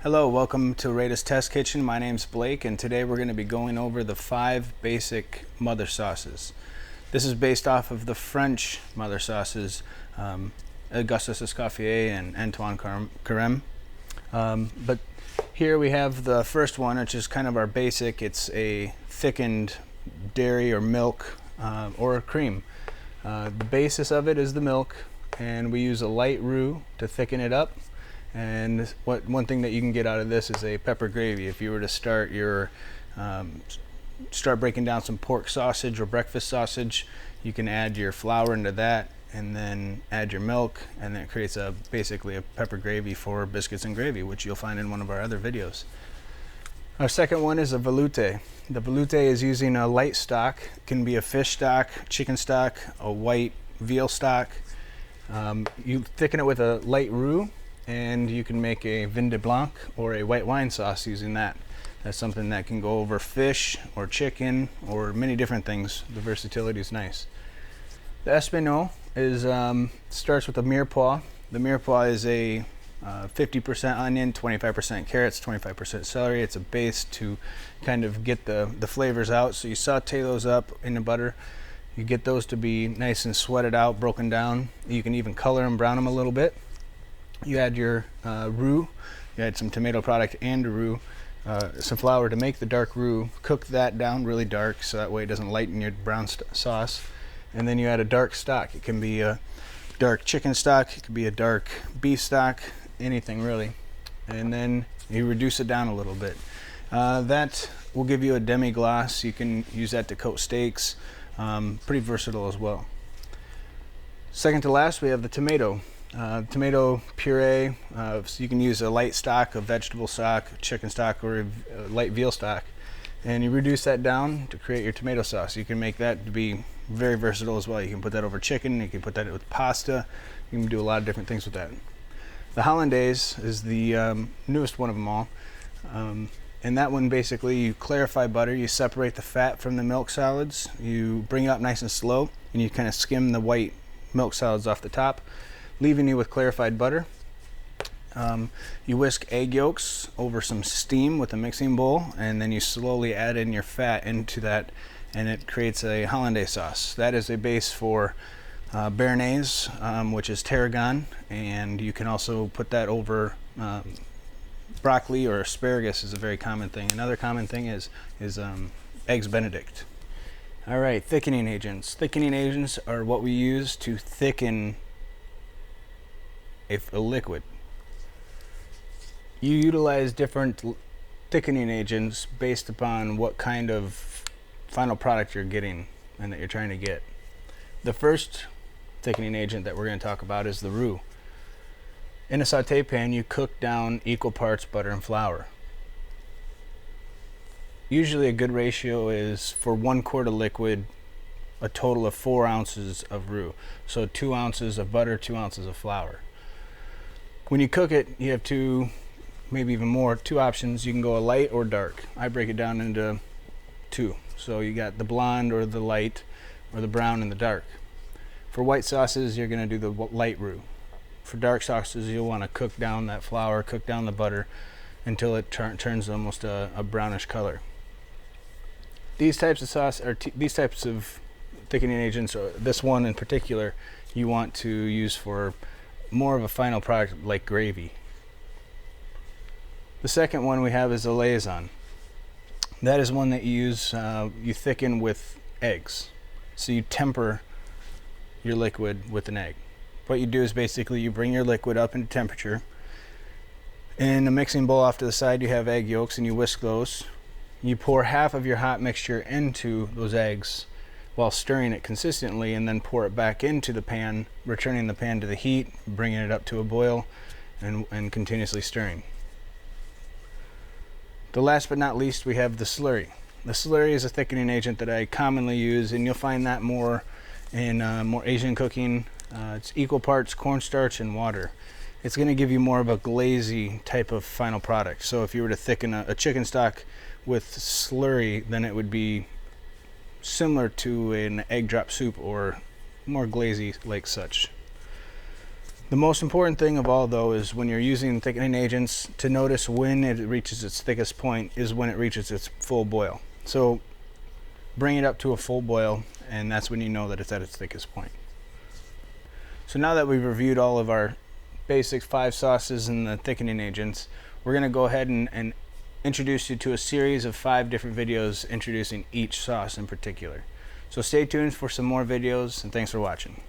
Hello, welcome to Rada's Test Kitchen. My name's Blake, and today we're going to be going over the 5 basic mother sauces. This is based off of the French mother sauces, Augustus Escoffier and Antoine Carême. But here we have the first one, which is kind of our basic. It's a thickened dairy or milk or cream. The basis of it is the milk, and we use a light roux to thicken it up. And one thing that you can get out of this is a pepper gravy. If you were to start breaking down some pork sausage or breakfast sausage, you can add your flour into that and then add your milk, and then it creates basically a pepper gravy for biscuits and gravy, which you'll find in one of our other videos. Our second one is a veloute. The veloute is using a light stock. It can be a fish stock, chicken stock, a white veal stock. You thicken it with a light roux, and you can make a vin de blanc or a white wine sauce using that. That's something that can go over fish or chicken or many different things. The versatility is nice. The Espagnol starts with a mire poix. The mire poix is a 50% onion, 25% carrots, 25% celery. It's a base to kind of get the flavors out. So you saute those up in the butter. You get those to be nice and sweated out, broken down. You can even color them, brown them a little bit. You add your roux, you add some tomato product and a roux, some flour to make the dark roux. Cook that down really dark so that way it doesn't lighten your brown sauce. And then you add a dark stock. It can be a dark chicken stock, it could be a dark beef stock, anything really. And then you reduce it down a little bit. That will give you a demi glace. You can use that to coat steaks. Pretty versatile as well. Second to last, we have the tomato. Tomato puree, so you can use a light stock, a vegetable stock, chicken stock, or a light veal stock, and you reduce that down to create your tomato sauce. You can make that to be very versatile as well. You can put that over chicken, you can put that with pasta, you can do a lot of different things with that. The Hollandaise is the newest one of them all, and that one basically you clarify butter, you separate the fat from the milk solids, you bring it up nice and slow, and you kind of skim the white milk solids off the top, leaving you with clarified butter. You whisk egg yolks over some steam with a mixing bowl, and then you slowly add in your fat into that, and it creates a Hollandaise sauce. That is a base for béarnaise, which is tarragon, and you can also put that over broccoli or asparagus is a very common thing. Another common thing is eggs Benedict. All right, thickening agents. Thickening agents are what we use to thicken a liquid. You utilize different thickening agents based upon what kind of final product you're getting and that you're trying to get. The first thickening agent that we're going to talk about is the roux. In a sauté pan, you cook down equal parts butter and flour. Usually a good ratio is for 1 quart of liquid, a total of 4 ounces of roux. So 2 ounces of butter, 2 ounces of flour. When you cook it, you have two, maybe even more, 2 options. You can go a light or dark. I break it down into 2. So you got the blonde or the light, or the brown and the dark. For white sauces, you're going to do the light roux. For dark sauces, you'll want to cook down that flour, cook down the butter until it turns almost a brownish color. These types of sauce, or these types of thickening agents, or this one in particular, you want to use for more of a final product like gravy. The second one we have is a liaison. That is one that you use, you thicken with eggs. So you temper your liquid with an egg. What you do is basically you bring your liquid up into temperature. In a mixing bowl off to the side you have egg yolks, and you whisk those. You pour half of your hot mixture into those eggs while stirring it consistently, and then pour it back into the pan, returning the pan to the heat, bringing it up to a boil, and continuously stirring. The last but not least, we have the slurry. The slurry is a thickening agent that I commonly use, and you'll find that more in more Asian cooking. It's equal parts cornstarch and water. It's going to give you more of a glazy type of final product. So if you were to thicken a chicken stock with slurry, then it would be similar to an egg drop soup or more glazy like such. The most important thing of all, though, is when you're using thickening agents, to notice when it reaches its thickest point is when it reaches its full boil. So bring it up to a full boil, and that's when you know that it's at its thickest point. So now that we've reviewed all of our basic 5 sauces and the thickening agents, we're going to go ahead and introduce you to a series of 5 different videos introducing each sauce in particular. So stay tuned for some more videos, and thanks for watching.